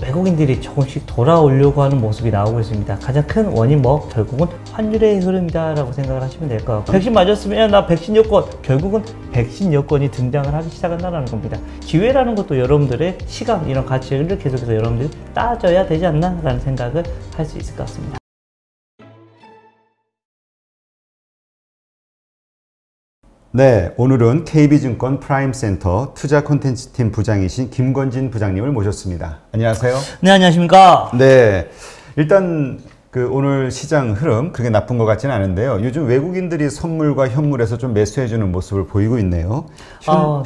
외국인들이 조금씩 돌아오려고 하는 모습이 나오고 있습니다. 가장 큰 원인 결국은 환율의 흐름이다라고 생각을 하시면 될 것 같고, 백신 맞았으면 나 백신 여권, 결국은 백신 여권이 등장을 하기 시작한다는 겁니다. 기회라는 것도 여러분들의 시간, 이런 가치를 계속해서 여러분들이 따져야 되지 않나라는 생각을 할 수 있을 것 같습니다. 네, 오늘은 KB증권 프라임센터 투자 콘텐츠팀 부장이신 김건진 부장님을 모셨습니다. 안녕하세요. 네, 안녕하십니까. 네, 일단 오늘 시장 흐름 그렇게 나쁜 것 같지는 않은데요. 요즘 외국인들이 선물과 현물에서 좀 매수해주는 모습을 보이고 있네요.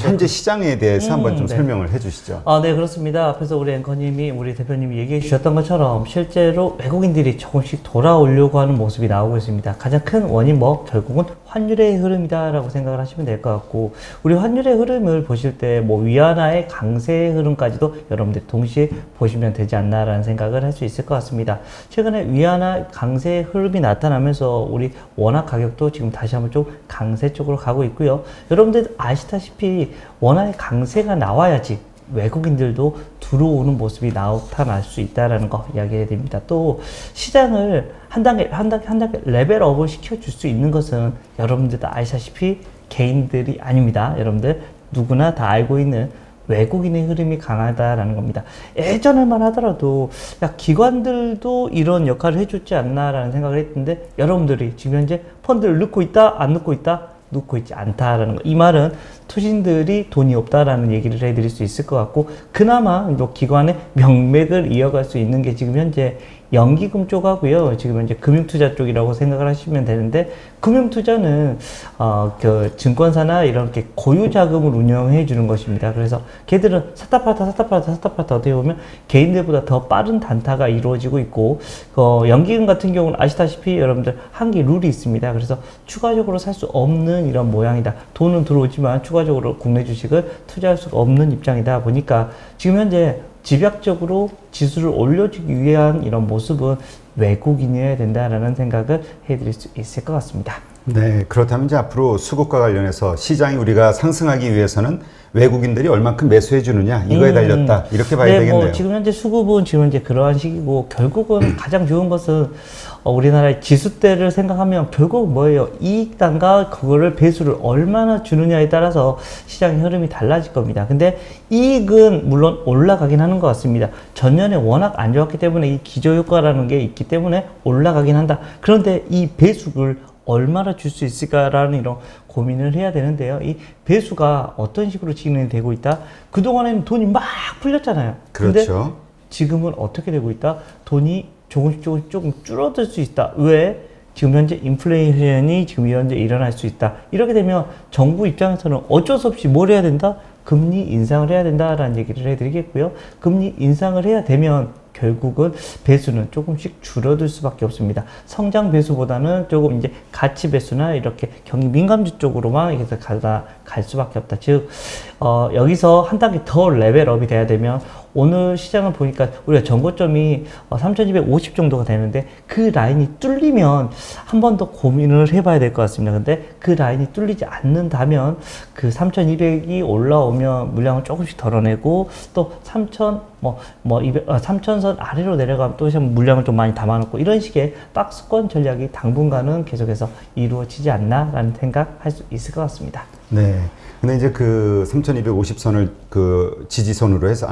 현재 시장에 대해서 한번 좀 설명을 해주시죠. 네, 그렇습니다. 앞에서 우리 앵커님이, 우리 대표님이 얘기해 주셨던 것처럼 실제로 외국인들이 조금씩 돌아오려고 하는 모습이 나오고 있습니다. 가장 큰 원인 결국은 환율의 흐름이다라고 생각을 하시면 될 것 같고, 우리 환율의 흐름을 보실 때 위안화의 강세의 흐름까지도 여러분들 동시에 보시면 되지 않나라는 생각을 할 수 있을 것 같습니다. 최근에 위안화 강세의 흐름이 나타나면서 우리 원화 가격도 지금 다시 한번 좀 강세 쪽으로 가고 있고요. 여러분들 아시다시피 원화의 강세가 나와야지 외국인들도 들어오는 모습이 나타날 수 있다는 거 이야기해야 됩니다. 또 시장을 한 단계 레벨업을 시켜줄 수 있는 것은 여러분들도 아시다시피 개인들이 아닙니다. 여러분들 누구나 다 알고 있는 외국인의 흐름이 강하다라는 겁니다. 예전에만 하더라도 기관들도 이런 역할을 해줬지 않나라는 생각을 했는데, 여러분들이 지금 현재 펀드를 넣고 있다, 안 넣고 있다? 넣고 있지 않다라는 거. 이 말은 투신들이 돈이 없다라는 얘기를 해드릴 수 있을 것 같고, 그나마 기관의 명맥을 이어갈 수 있는 게 지금 현재 연기금 쪽하고요. 지금 현재 금융투자 쪽이라고 생각을 하시면 되는데, 금융투자는 증권사나 이렇게 고유자금을 운영해 주는 것입니다. 그래서 걔들은 샀다 팔았다 어떻게 보면 개인들보다 더 빠른 단타가 이루어지고 있고, 연기금 같은 경우는 아시다시피 여러분들 한계 룰이 있습니다. 그래서 추가적으로 살 수 없는 이런 모양이다. 돈은 들어오지만 추가적으로 국내 주식을 투자할 수가 없는 입장이다 보니까 지금 현재 집약적으로 지수를 올려주기 위한 이런 모습은 외국인이어야 된다라는 생각을 해드릴 수 있을 것 같습니다. 네, 그렇다면 이제 앞으로 수급과 관련해서 시장이 우리가 상승하기 위해서는 외국인들이 얼만큼 매수해 주느냐 이거에 달렸다, 이렇게 봐야 되겠네요. 지금 현재 수급은 지금 현재 그러한 시기고, 결국은 가장 좋은 것은 우리나라의 지수대를 생각하면 결국 뭐예요? 이익단가 그거를 배수를 얼마나 주느냐에 따라서 시장의 흐름이 달라질 겁니다. 근데 이익은 물론 올라가긴 하는 것 같습니다. 전년에 워낙 안 좋았기 때문에 이 기저효과라는 게 있기 때문에 올라가긴 한다. 그런데 이 배수를 얼마나 줄 수 있을까라는 이런 고민을 해야 되는데요. 이 배수가 어떤 식으로 진행이 되고 있다? 그동안에는 돈이 막 풀렸잖아요. 그렇죠. 근데 지금은 어떻게 되고 있다? 돈이 조금 줄어들 수 있다. 왜? 지금 현재 인플레이션이 지금 현재 일어날 수 있다. 이렇게 되면 정부 입장에서는 어쩔 수 없이 뭘 해야 된다? 금리 인상을 해야 된다라는 얘기를 해드리겠고요. 금리 인상을 해야 되면 결국은 배수는 조금씩 줄어들 수밖에 없습니다. 성장 배수보다는 조금 이제 가치 배수나 이렇게 경기 민감주 쪽으로만 이렇게 갈 수밖에 없다. 즉, 여기서 한 단계 더 레벨업이 돼야 되면, 오늘 시장을 보니까 우리가 전고점이 3250 정도가 되는데, 그 라인이 뚫리면 한 번 더 고민을 해봐야 될 것 같습니다. 근데 그 라인이 뚫리지 않는다면 그 3200이 올라오면 물량을 조금씩 덜어내고, 또 3000선 아래로 내려가면 또 물량을 좀 많이 담아놓고, 이런 식의 박스권 전략이 당분간은 계속해서 이루어지지 않나라는 생각할 수 있을 것 같습니다. 네. 근데 이제 3250선을 지지선으로 해서,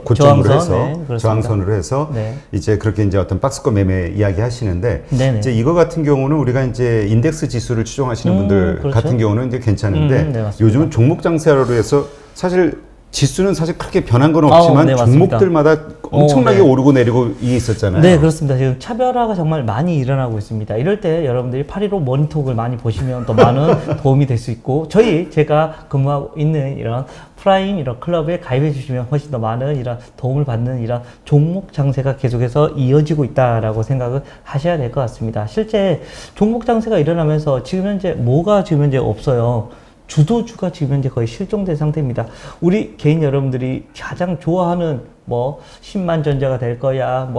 고점으로 저항선, 해서, 저항선으로 해서, 이제 그렇게 이제 어떤 박스권 매매 이야기 하시는데, 이제 이거 같은 경우는 우리가 이제 인덱스 지수를 추종하시는 분들 그렇죠. 같은 경우는 이제 괜찮은데, 요즘은 종목 장세로 해서 사실 지수는 사실 크게 변한 건 없지만 종목들마다 엄청나게 오르고 내리고 이게 있었잖아요. 네, 그렇습니다. 지금 차별화가 정말 많이 일어나고 있습니다. 이럴 때 여러분들이 815 머니톡을 많이 보시면 더 많은 도움이 될 수 있고, 제가 근무하고 있는 이런 프라임 이런 클럽에 가입해 주시면 훨씬 더 많은 이런 도움을 받는 이런 종목 장세가 계속해서 이어지고 있다라고 생각을 하셔야 될 것 같습니다. 실제 종목 장세가 일어나면서 지금 현재 뭐가 지금 현재 없어요. 주도주가 지금 현재 거의 실종된 상태입니다. 우리 개인 여러분들이 가장 좋아하는 10만 전자가 될 거야,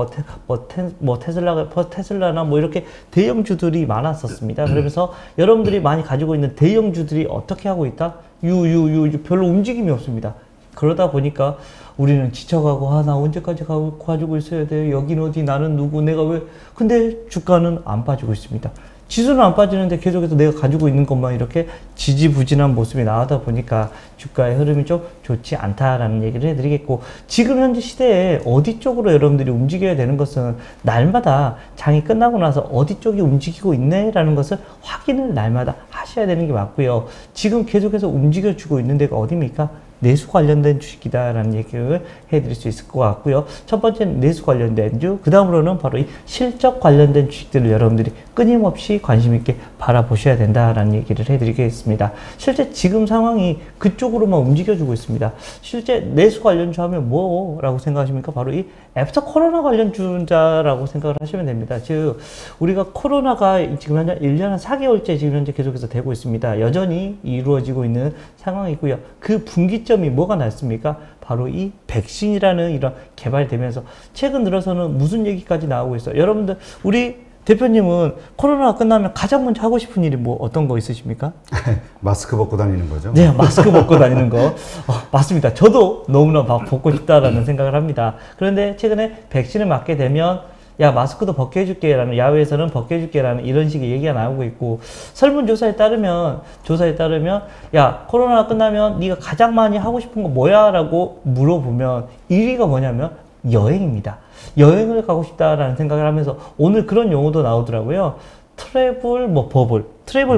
테슬라나 이렇게 대형주들이 많았었습니다. 그러면서 여러분들이 많이 가지고 있는 대형주들이 어떻게 하고 있다? 별로 움직임이 없습니다. 그러다 보니까 우리는 지쳐가고 아 나 언제까지 가지고 있어야 돼 여긴 어디 나는 누구 내가 왜 근데 주가는 안 빠지고 있습니다. 지수는 안 빠지는데 계속해서 내가 가지고 있는 것만 이렇게 지지부진한 모습이 나오다 보니까 주가의 흐름이 좀 좋지 않다라는 얘기를 해드리겠고 지금 현재 시대에 어디 쪽으로 여러분들이 움직여야 되는 것은 날마다 장이 끝나고 나서 어디 쪽이 움직이고 있네라는 것을 확인을 날마다 하셔야 되는 게 맞고요. 지금 계속해서 움직여주고 있는 데가 어디입니까? 내수 관련된 주식이다라는 얘기를 해드릴 수 있을 것 같고요. 첫 번째는 내수 관련된 주, 그 다음으로는 바로 이 실적 관련된 주식들을 여러분들이 끊임없이 관심 있게 바라보셔야 된다라는 얘기를 해드리겠습니다. 실제 지금 상황이 그쪽으로만 움직여주고 있습니다. 실제 내수 관련주 하면 뭐라고 생각하십니까? 바로 이 애프터 코로나 관련주자라고 생각을 하시면 됩니다. 즉 우리가 코로나가 지금 현재 1년 한 4개월째 지금 현재 계속해서 되고 있습니다. 여전히 이루어지고 있는 상황이고요. 그 분기점이 뭐가 났습니까? 바로 이 백신이라는 이런 개발되면서 최근 들어서는 무슨 얘기까지 나오고 있어요. 여러분들 우리 대표님은 코로나가 끝나면 가장 먼저 하고 싶은 일이 뭐 어떤 거 있으십니까? 마스크 벗고 다니는 거죠? 네, 마스크 벗고 다니는 거. 맞습니다. 저도 너무나 막 벗고 싶다라는 생각을 합니다. 그런데 최근에 백신을 맞게 되면 야 마스크도 벗게 해줄게 라는 야외에서는 벗게 해줄게 라는 이런 식의 얘기가 나오고 있고 설문조사에 따르면 야 코로나가 끝나면 네가 가장 많이 하고 싶은 거 뭐야? 라고 물어보면 1위가 뭐냐면 여행입니다. 여행을 가고 싶다라는 생각을 하면서 오늘 그런 용어도 나오더라고요. 트래블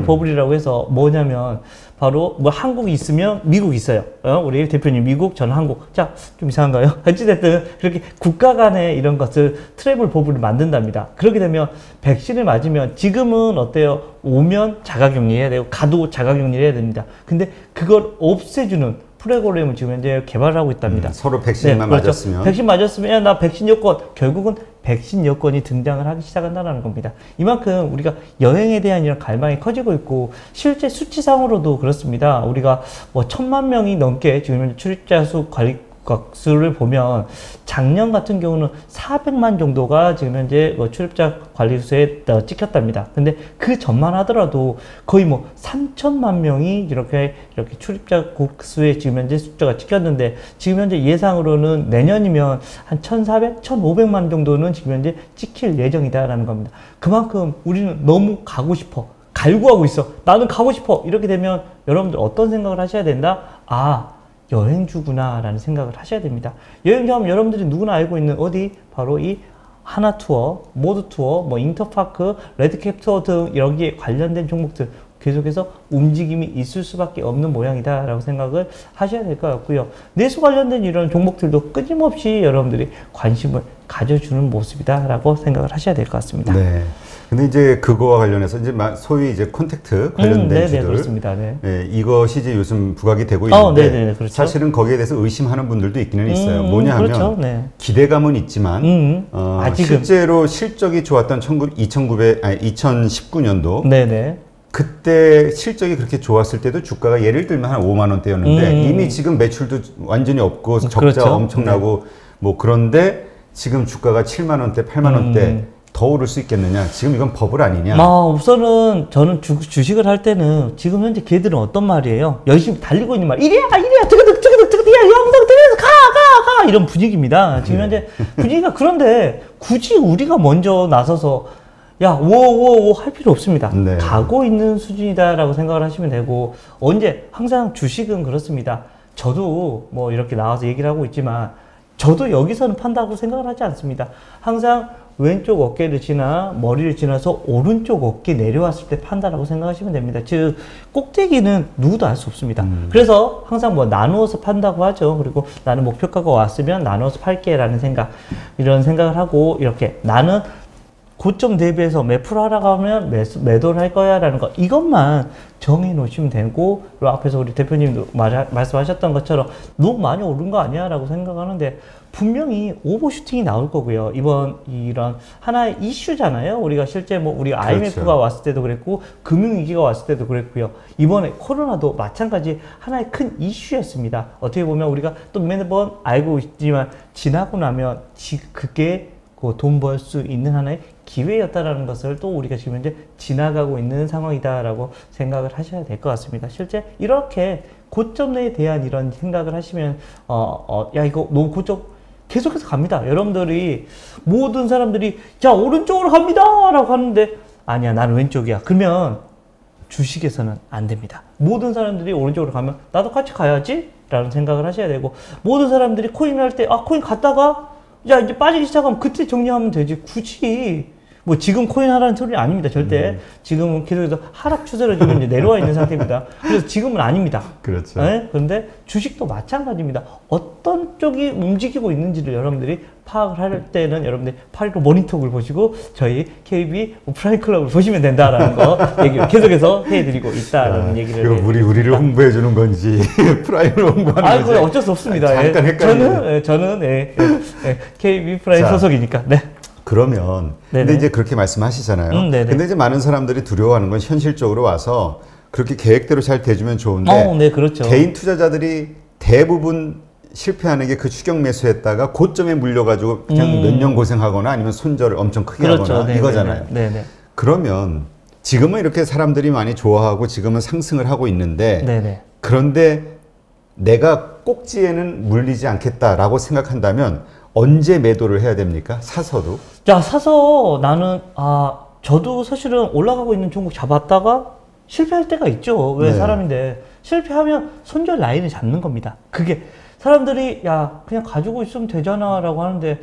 버블이라고 해서 뭐냐면 바로 뭐 한국이 있으면 미국이 있어요. 우리 대표님 미국, 저는 한국. 자, 좀 이상한가요? 어찌됐든 그렇게 국가 간의 이런 것을 트래블 버블을 만든답니다. 그렇게 되면 백신을 맞으면 지금은 어때요? 오면 자가격리 해야 되고 가도 자가격리 해야 됩니다. 근데 그걸 없애주는 프로그램을 지금 현재 개발하고 있답니다. 서로 백신만 그렇죠. 맞았으면. 백신 맞았으면 야, 나 백신 여권. 결국은 백신 여권이 등장을 하기 시작한다는 겁니다. 이만큼 우리가 여행에 대한 이런 갈망이 커지고 있고 실제 수치상으로도 그렇습니다. 우리가 뭐 1000만 명이 넘게 지금 현재 출입자 수 수를 보면 작년 같은 경우는 400만 정도가 지금 현재 출입자 관리수에 찍혔답니다. 근데 그 전만 하더라도 거의 뭐 3천만 명이 이렇게 출입자 수에 지금 현재 숫자가 찍혔는데 지금 현재 예상으로는 내년이면 한 1,400, 1,500만 정도는 지금 현재 찍힐 예정이다라는 겁니다. 그만큼 우리는 너무 가고 싶어. 갈구하고 있어. 나는 가고 싶어. 이렇게 되면 여러분들 어떤 생각을 하셔야 된다? 여행주구나 라는 생각을 하셔야 됩니다. 여행주 하면 여러분들이 누구나 알고 있는 어디? 바로 이 하나투어, 모두투어, 뭐 인터파크, 레드캡터 등 여기에 관련된 종목들 계속해서 움직임이 있을 수밖에 없는 모양이다 라고 생각을 하셔야 될 것 같고요. 내수 관련된 이런 종목들도 끊임없이 여러분들이 관심을 가져주는 모습이다 라고 생각을 하셔야 될 것 같습니다. 네. 근데 이제 그거와 관련해서 이제 소위 이제 콘택트 관련된 주들, 그렇습니다. 네. 네, 이것이 이제 요즘 부각이 되고 있는데 네네, 그렇죠. 사실은 거기에 대해서 의심하는 분들도 있기는 있어요. 뭐냐 하면 그렇죠. 네. 기대감은 있지만 아직은 실제로 실적이 좋았던 2019년도 네네. 그때 실적이 그렇게 좋았을 때도 주가가 예를 들면 한 5만 원대였는데 이미 지금 매출도 완전히 없고 적자가 그렇죠. 엄청나고 뭐 그런데 지금 주가가 7만 원대, 8만 원대 더 오를 수 있겠느냐? 지금 이건 버블 아니냐? 우선은 저는 주식을 할 때는 지금 현재 걔들은 어떤 말이에요? 열심히 달리고 있는 말. 이래야, 트그득, 야, 영상 들에서 가! 이런 분위기입니다. 지금 현재 분위기가 그런데 굳이 우리가 먼저 나서서 야, 오 할 필요 없습니다. 네. 가고 있는 수준이다라고 생각을 하시면 되고, 항상 주식은 그렇습니다. 저도 뭐 이렇게 나와서 얘기를 하고 있지만, 저도 여기서는 판다고 생각을 하지 않습니다. 항상 왼쪽 어깨를 지나 머리를 지나서 오른쪽 어깨 내려왔을 때 판다라고 생각하시면 됩니다. 즉 꼭대기는 누구도 알 수 없습니다. 그래서 항상 뭐 나누어서 판다고 하죠. 그리고 나는 목표가가 왔으면 나누어서 팔게라는 생각, 이런 생각을 하고 이렇게 나는 고점 대비해서 몇 프로 하락하면 매도를 할 거야 라는 거, 이것만 정해 놓으시면 되고, 앞에서 우리 대표님도 말씀하셨던 것처럼 너무 많이 오른 거 아니야 라고 생각하는데 분명히 오버슈팅이 나올 거고요. 이런 하나의 이슈잖아요. 우리가 실제 뭐 우리 IMF가 그렇죠. 왔을 때도 그랬고 금융위기가 왔을 때도 그랬고요. 이번에 코로나도 마찬가지 하나의 큰 이슈였습니다. 어떻게 보면 우리가 또 매번 알고 있지만 지나고 나면 그게 돈 벌 수 있는 하나의 기회였다라는 것을 또 우리가 지금 현재 지나가고 있는 상황이다라고 생각을 하셔야 될 것 같습니다. 실제 이렇게 고점에 대한 이런 생각을 하시면 야 이거 너무 고점 계속해서 갑니다. 여러분들이 모든 사람들이 자 오른쪽으로 갑니다 라고 하는데 아니야 나는 왼쪽이야. 그러면 주식에서는 안 됩니다. 모든 사람들이 오른쪽으로 가면 나도 같이 가야지 라는 생각을 하셔야 되고, 모든 사람들이 코인을 할 때 코인 갔다가 야 이제 빠지기 시작하면 그때 정리하면 되지. 굳이 뭐 지금 코인 하라는 소리는 아닙니다. 절대. 지금은 계속해서 하락 추세로 지금 이제 내려와 있는 상태입니다. 그래서 지금은 아닙니다. 그렇죠. 네? 그런데 주식도 마찬가지입니다. 어떤 쪽이 움직이고 있는지를 여러분들이 파악을 할 때는 여러분들이 8.15 모니터를 보시고 저희 KB 프라임 클럽을 보시면 된다라는 거 얘기를 계속해서 해드리고 있다라는 얘기를. 이거 우리를 홍보해 주는 건지 프라임을 홍보하는 건지. 그건 어쩔 수 없습니다. 잠깐 헷갈리네. 저는 KB 프라임 소속이니까. 네. 그러면 근데 이제 그렇게 말씀하시잖아요. 근데 이제 많은 사람들이 두려워하는 건 현실적으로 와서 그렇게 계획대로 잘 돼주면 좋은데 네, 그렇죠. 개인 투자자들이 대부분 실패하는 게 그 추격 매수했다가 고점에 물려가지고 그냥 몇 년 고생하거나 아니면 손절을 엄청 크게 그렇죠. 하거나 이거잖아요. 네네. 그러면 지금은 이렇게 사람들이 많이 좋아하고 지금은 상승을 하고 있는데 네네. 그런데 내가 꼭지에는 물리지 않겠다라고 생각한다면 언제 매도를 해야 됩니까? 사서도? 자, 사서 나는, 저도 사실은 올라가고 있는 종목 잡았다가 실패할 때가 있죠. 왜 사람인데. 실패하면 손절 라인을 잡는 겁니다. 그게 사람들이, 야, 그냥 가지고 있으면 되잖아 라고 하는데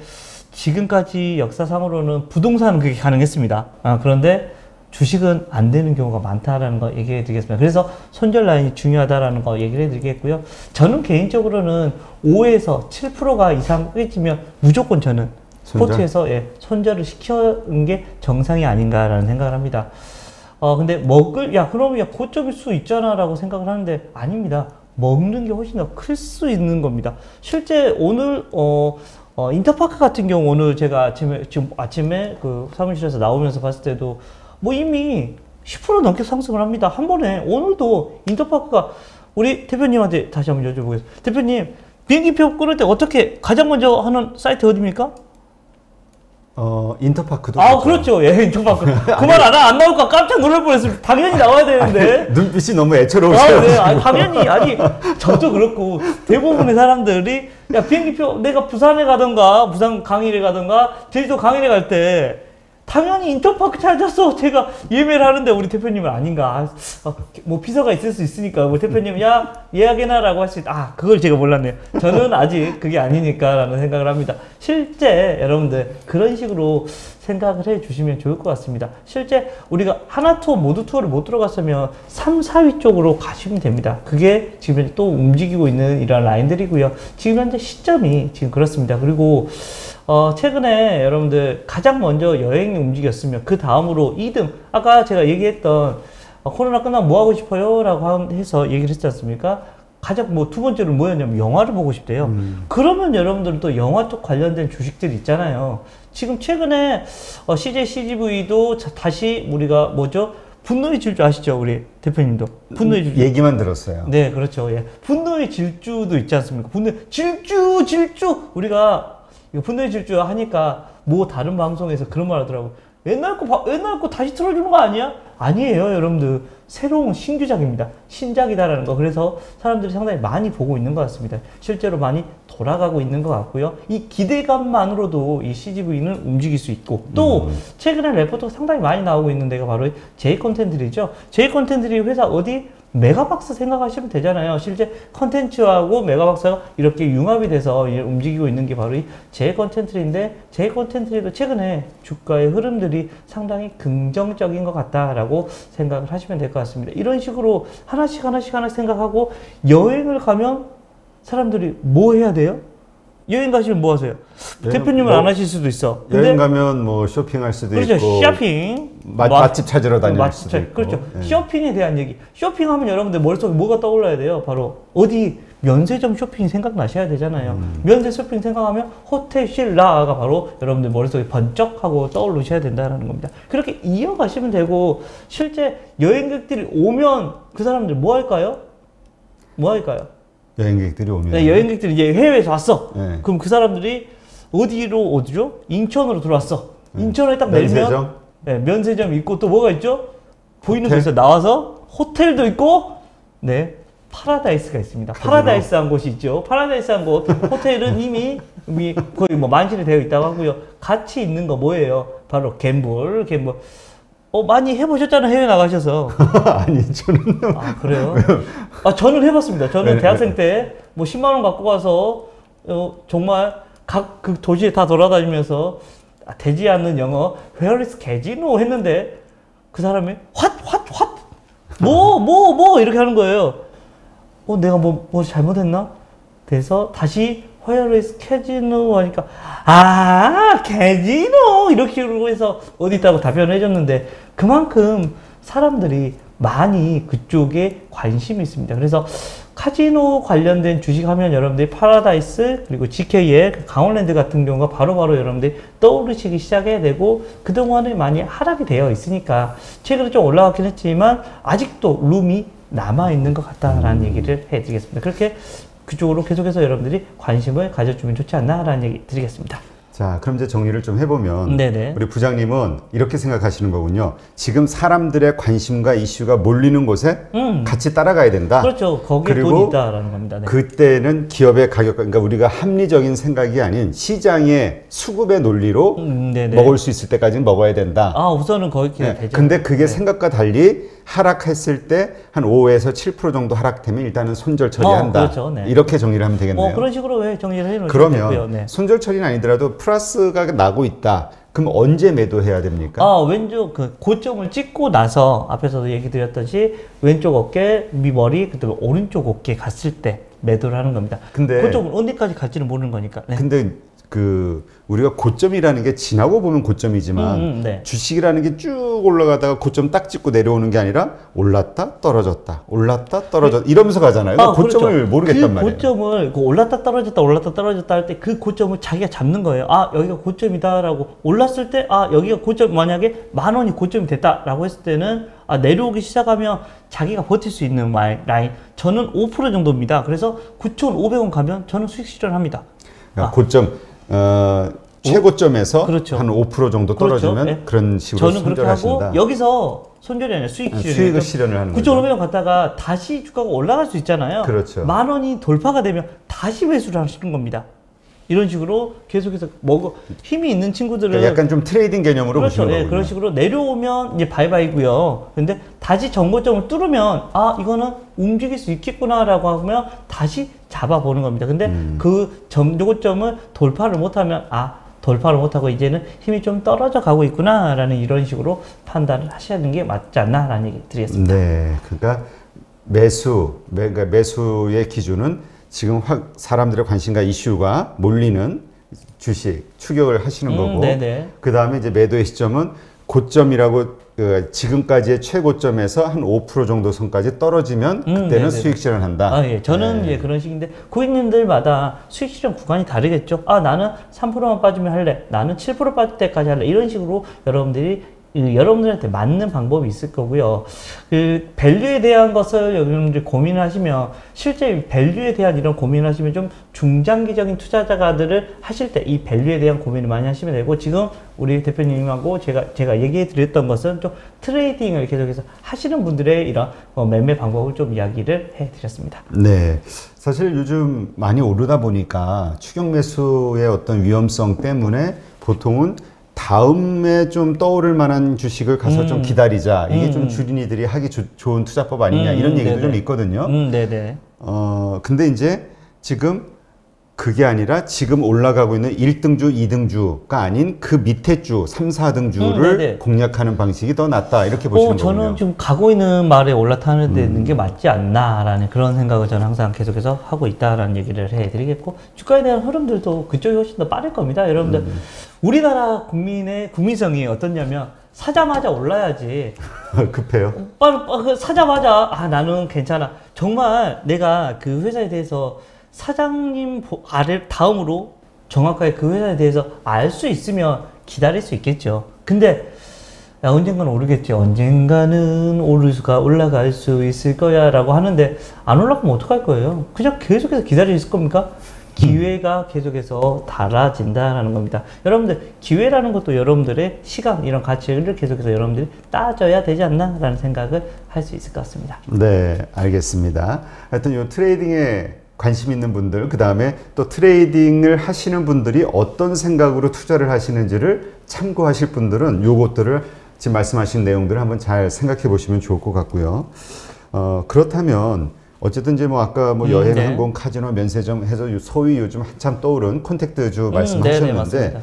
지금까지 역사상으로는 부동산은 그게 가능했습니다. 그런데 주식은 안 되는 경우가 많다라는 거 얘기해 드리겠습니다. 그래서 손절 라인이 중요하다라는 거 얘기를 해 드리겠고요. 저는 개인적으로는 5에서 7%가 이상 깨지면 무조건 저는 스포츠에서 손절을 시키는 게 정상이 아닌가라는 생각을 합니다. 근데 그러면 고점일 수 있잖아 라고 생각을 하는데 아닙니다. 먹는 게 훨씬 더 클 수 있는 겁니다. 실제 오늘 인터파크 같은 경우 오늘 제가 지금 아침에 그 사무실에서 나오면서 봤을 때도 뭐 이미 10% 넘게 상승을 합니다. 한 번에. 오늘도 인터파크가 우리 대표님한테 다시 한번 여쭤보겠습니다. 대표님, 비행기표 끊을 때 어떻게 가장 먼저 하는 사이트 어디입니까? 인터파크도. 그렇죠. 인터파크. 그 말 안 나올까 깜짝 놀랄 뻔했습니다. 당연히 나와야 되는데. 눈빛이 너무 애처로우셔요. 네. 당연히. 저도 그렇고, 대부분의 사람들이, 야, 비행기표, 내가 부산에 가던가, 부산 강의를 가던가, 제주도 강의를 갈 때, 당연히 인터파크 찾았어. 제가 예매를 하는데 우리 대표님은 아닌가. 뭐 비서가 있을 수 있으니까 우리 대표님 야 예약해놔라고 할 수 있다. 그걸 제가 몰랐네요. 저는 아직 그게 아니니까라는 생각을 합니다. 실제 여러분들 그런 식으로 생각을 해 주시면 좋을 것 같습니다. 실제 우리가 하나 투어 모두 투어를 못 들어갔으면 3, 4위 쪽으로 가시면 됩니다. 그게 지금 또 움직이고 있는 이런 라인들이고요. 지금 현재 시점이 지금 그렇습니다. 그리고 최근에 여러분들 가장 먼저 여행이 움직였으면 그 다음으로 2등 아까 제가 얘기했던 코로나 끝나면 뭐 하고 싶어요? 라고 해서 얘기를 했지 않습니까? 가장 두 번째로 뭐였냐면 영화를 보고 싶대요. 그러면 여러분들은 또 영화 쪽 관련된 주식들이 있잖아요. 지금 최근에 CJ CGV도 다시 우리가 분노의 질주 아시죠? 우리 대표님도. 분노의 질주. 얘기만 들었어요. 네, 그렇죠. 분노의 질주도 있지 않습니까? 질주! 우리가 분노의 질주 하니까 다른 방송에서 그런 말 하더라고. 옛날 거 다시 틀어주는 거 아니야? 아니에요, 여러분들. 새로운 신규작입니다. 신작이다라는 거. 그래서 사람들이 상당히 많이 보고 있는 것 같습니다. 실제로 많이 돌아가고 있는 것 같고요. 이 기대감만으로도 이 CGV는 움직일 수 있고, 또 최근에 레포트가 상당히 많이 나오고 있는 데가 바로 J컨텐츠리죠. J컨텐츠리 회사 어디? 메가박스 생각하시면 되잖아요. 실제 컨텐츠하고 메가박스가 이렇게 융합이 돼서 움직이고 있는 게 바로 이 J컨텐츠인데, J컨텐츠도 최근에 주가의 흐름들이 상당히 긍정적인 것 같다라고 생각을 하시면 될 것 같습니다. 이런 식으로 하나씩 생각하고, 여행을 가면 사람들이 뭐 해야 돼요? 여행 가시면 뭐 하세요? 대표님은 안 하실 수도 있어. 여행 가면 쇼핑할 수도 그렇죠. 있고. 쇼핑. 맛집 찾으러 다닐 수도 있고. 그렇죠. 쇼핑에 대한 얘기. 쇼핑하면 여러분들 머릿속에 뭐가 떠올라야 돼요? 바로 어디 면세점 쇼핑 생각나셔야 되잖아요. 면세 쇼핑 생각하면 호텔 신라가 바로 여러분들 머릿속에 번쩍하고 떠오르셔야 된다는 겁니다. 그렇게 이어가시면 되고, 실제 여행객들이 오면 그 사람들 뭐 할까요? 여행객들이 오면. 네, 여행객들이 이제 해외에서 왔어. 네. 그럼 그 사람들이 어디죠? 인천으로 들어왔어. 인천에 딱 면세점? 내리면 면세점 있고 또 뭐가 있죠? 보이는 거 호텔? 있어. 나와서 호텔도 있고, 파라다이스가 있습니다. 파라다이스한 곳이 있죠. 파라다이스한 곳 호텔은 이미 거의 뭐 만실이 되어 있다고 하고요. 같이 있는 거 뭐예요? 바로 갬블. 많이 해보셨잖아요. 해외 나가셔서. 아니 저는 아 그래요? 저는 해봤습니다. 저는 대학생 때 뭐 10만 원 갖고 가서 정말 각 그 도시에 다 돌아다니면서 되지 않는 영어 Where is casino 했는데 그 사람이 what 뭐 이렇게 하는 거예요. 내가 뭐 잘못했나? 그래서 다시 Where is casino 하니까 casino 이렇게 해서 어디 있다고 답변을 해줬는데 그만큼 사람들이 많이 그쪽에 관심이 있습니다. 그래서 카지노 관련된 주식하면 여러분들이 파라다이스 그리고 GK의 강원랜드 같은 경우가 바로바로 여러분들이 떠오르시기 시작해야 되고 그동안에 많이 하락이 되어 있으니까 최근에 좀 올라갔긴 했지만 아직도 룸이 남아있는 것 같다라는 얘기를 해드리겠습니다. 그렇게 그쪽으로 계속해서 여러분들이 관심을 가져주면 좋지 않나라는 얘기 드리겠습니다. 자, 그럼 이제 정리를 좀 해보면 네네. 우리 부장님은 이렇게 생각하시는 거군요. 지금 사람들의 관심과 이슈가 몰리는 곳에 같이 따라가야 된다. 그렇죠. 거기에 돈이 있다라는 겁니다. 네. 그때는 기업의 가격, 그러니까 우리가 합리적인 생각이 아닌 시장의 수급의 논리로 먹을 수 있을 때까지는 먹어야 된다. 우선은 거기까지 되죠. 근데 그게 생각과 달리 하락했을 때 한 5에서 7% 정도 하락되면 일단은 손절 처리한다. 그렇죠. 네. 이렇게 정리를 하면 되겠네요. 그런 식으로 왜 정리를 해놓으면 그러면 되고요. 네. 손절 처리는 아니더라도 플러스가 나고 있다. 그럼 언제 매도해야 됩니까? 왼쪽 그 고점을 찍고 나서 앞에서도 얘기 드렸듯이 왼쪽 어깨, 머리, 그다음에 오른쪽 어깨 갔을 때 매도를 하는 겁니다. 근데 고점은 언제까지 갈지는 모르는 거니까. 네. 근데 우리가 고점이라는 게 지나고 보면 고점이지만 네. 주식이라는 게 쭉 올라가다가 고점 딱 찍고 내려오는 게 아니라 올랐다 떨어졌다 올랐다 떨어졌다 이러면서 가잖아요. 고점을 그렇죠. 모르겠단 말이에요. 고점을 올랐다 떨어졌다 할 때 그 고점을 자기가 잡는 거예요. 여기가 고점이다라고 올랐을 때 여기가 고점 만약에 10,000원이 고점이 됐다라고 했을 때는 내려오기 시작하면 자기가 버틸 수 있는 라인 저는 5% 정도입니다. 그래서 9,500원 가면 저는 수익 실현합니다. 그러니까 고점 최고점에서 그렇죠. 한 5% 정도 떨어지면 그렇죠. 네. 그런 식으로 저는 그렇게 손절하신다. 하고 여기서 손절이 아니라 수익을 실현을 하는 거죠. 9,500원 갔다가 다시 주가가 올라갈 수 있잖아요. 그렇죠. 10,000원이 돌파가 되면 다시 매수를 하시는 겁니다. 이런 식으로 계속해서 힘이 있는 친구들은 그러니까 약간 좀 트레이딩 개념으로 그렇죠. 보시는 거군요. 그런 식으로 내려오면 이제 바이바이고요. 근데 다시 정고점을 뚫으면 이거는 움직일 수 있겠구나라고 하면 다시 잡아보는 겁니다. 근데 그 정고점을 돌파를 못하면 돌파를 못하고 이제는 힘이 좀 떨어져 가고 있구나라는 이런 식으로 판단을 하시는 게 맞지 않나라는 얘기 드리겠습니다. 네, 그러니까 매수의 기준은 지금 사람들의 관심과 이슈가 몰리는 주식 추격을 하시는 거고, 그 다음에 이제 매도의 시점은 고점이라고 지금까지의 최고점에서 한 5% 정도 선까지 떨어지면 그때는 수익 실현한다. 저는 이제 그런 식인데 고객님들마다 수익 실현 구간이 다르겠죠. 나는 3%만 빠지면 할래. 나는 7% 빠질 때까지 할래. 이런 식으로 여러분들한테 맞는 방법이 있을 거고요. 밸류에 대한 것을 여러분들이 고민을 하시면 실제 밸류에 대한 이런 고민을 하시면 좀 중장기적인 투자자들을 하실 때 이 밸류에 대한 고민을 많이 하시면 되고 지금 우리 대표님하고 제가 얘기해 드렸던 것은 좀 트레이딩을 계속해서 하시는 분들의 이런 매매 방법을 좀 이야기를 해 드렸습니다. 네. 사실 요즘 많이 오르다 보니까 추격 매수의 어떤 위험성 때문에 보통은 다음에 좀 떠오를 만한 주식을 가서 좀 기다리자. 이게 좀 주린이들이 하기 좋은 투자법 아니냐 이런 얘기도 좀 있거든요. 네네. 근데 이제 지금 그게 아니라 지금 올라가고 있는 1등주, 2등주가 아닌 그 밑에 주, 3, 4등주를 공략하는 방식이 더 낫다. 이렇게 보시는 거군요. 저는 지금 가고 있는 말에 올라타는 데 있는 게 맞지 않나라는 그런 생각을 저는 항상 계속해서 하고 있다라는 얘기를 해드리겠고 주가에 대한 흐름들도 그쪽이 훨씬 더 빠를 겁니다. 여러분들 우리나라 국민성이 어떻냐면 사자마자 올라야지. 급해요. 사자마자 나는 괜찮아. 정말 내가 그 회사에 대해서 사장님 다음으로 정확하게 그 회사에 대해서 알 수 있으면 기다릴 수 있겠죠. 근데 언젠가는 오르겠지. 언젠가는 올라갈 수 있을 거야 라고 하는데 안 올라가면 어떡할 거예요? 그냥 계속해서 기다릴 겁니까? 기회가 계속해서 달라진다라는 겁니다. 여러분들 기회라는 것도 여러분들의 시간 이런 가치를 계속해서 여러분들이 따져야 되지 않나라는 생각을 할 수 있을 것 같습니다. 네, 알겠습니다. 하여튼 이 트레이딩에 관심 있는 분들, 그 다음에 또 트레이딩을 하시는 분들이 어떤 생각으로 투자를 하시는지를 참고하실 분들은 요것들을 지금 말씀하신 내용들을 한번 잘 생각해 보시면 좋을 것 같고요. 그렇다면 어쨌든 이제 뭐 아까 뭐 여행, 네. 항공, 카지노, 면세점 해서 소위 요즘 한참 떠오른 콘택트주 네네, 말씀하셨는데 맞습니다.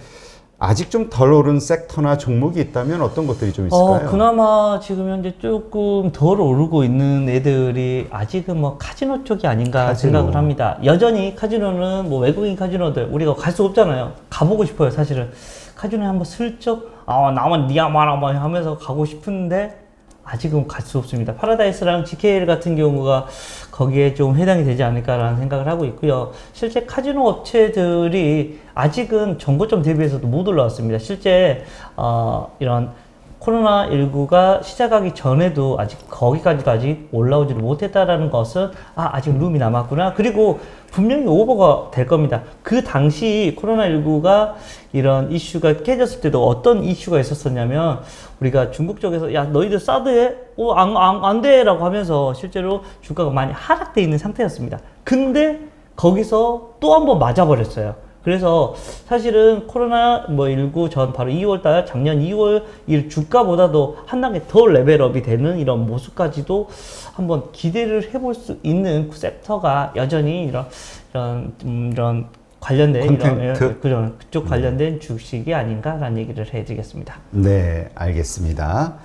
아직 좀 덜 오른 섹터나 종목이 있다면 어떤 것들이 좀 있을까요? 그나마 지금 현재 조금 덜 오르고 있는 애들이 아직은 뭐 카지노 쪽이 아닌가 카지노. 생각을 합니다. 여전히 카지노는 뭐 외국인 카지노들 우리가 갈 수 없잖아요. 가보고 싶어요, 사실은. 카지노에 한번 슬쩍 나만 니아마라 하면서 가고 싶은데 아직은 갈 수 없습니다. 파라다이스랑 GKL 같은 경우가 거기에 좀 해당이 되지 않을까라는 생각을 하고 있고요. 실제 카지노 업체들이 아직은 정고점 대비해서도 못 올라왔습니다. 실제 이런 코로나19가 시작하기 전에도 아직 거기까지도 아직 올라오지를 못했다라는 것은 아직 룸이 남았구나. 그리고 분명히 오버가 될 겁니다. 그 당시 코로나19가 이런 이슈가 깨졌을 때도 어떤 이슈가 있었었냐면 우리가 중국 쪽에서 야 너희들 사드 해? 안 돼! 라고 하면서 실제로 주가가 많이 하락돼 있는 상태였습니다. 근데 거기서 또 한 번 맞아버렸어요. 그래서 사실은 코로나19 전 바로 2월달 작년 2월 이 주가보다도 한 단계 더 레벨업이 되는 이런 모습까지도 한번 기대를 해볼 수 있는 섹터가 여전히 이런 관련된 그쪽 관련된 주식이 아닌가라는 얘기를 해드리겠습니다. 네, 알겠습니다.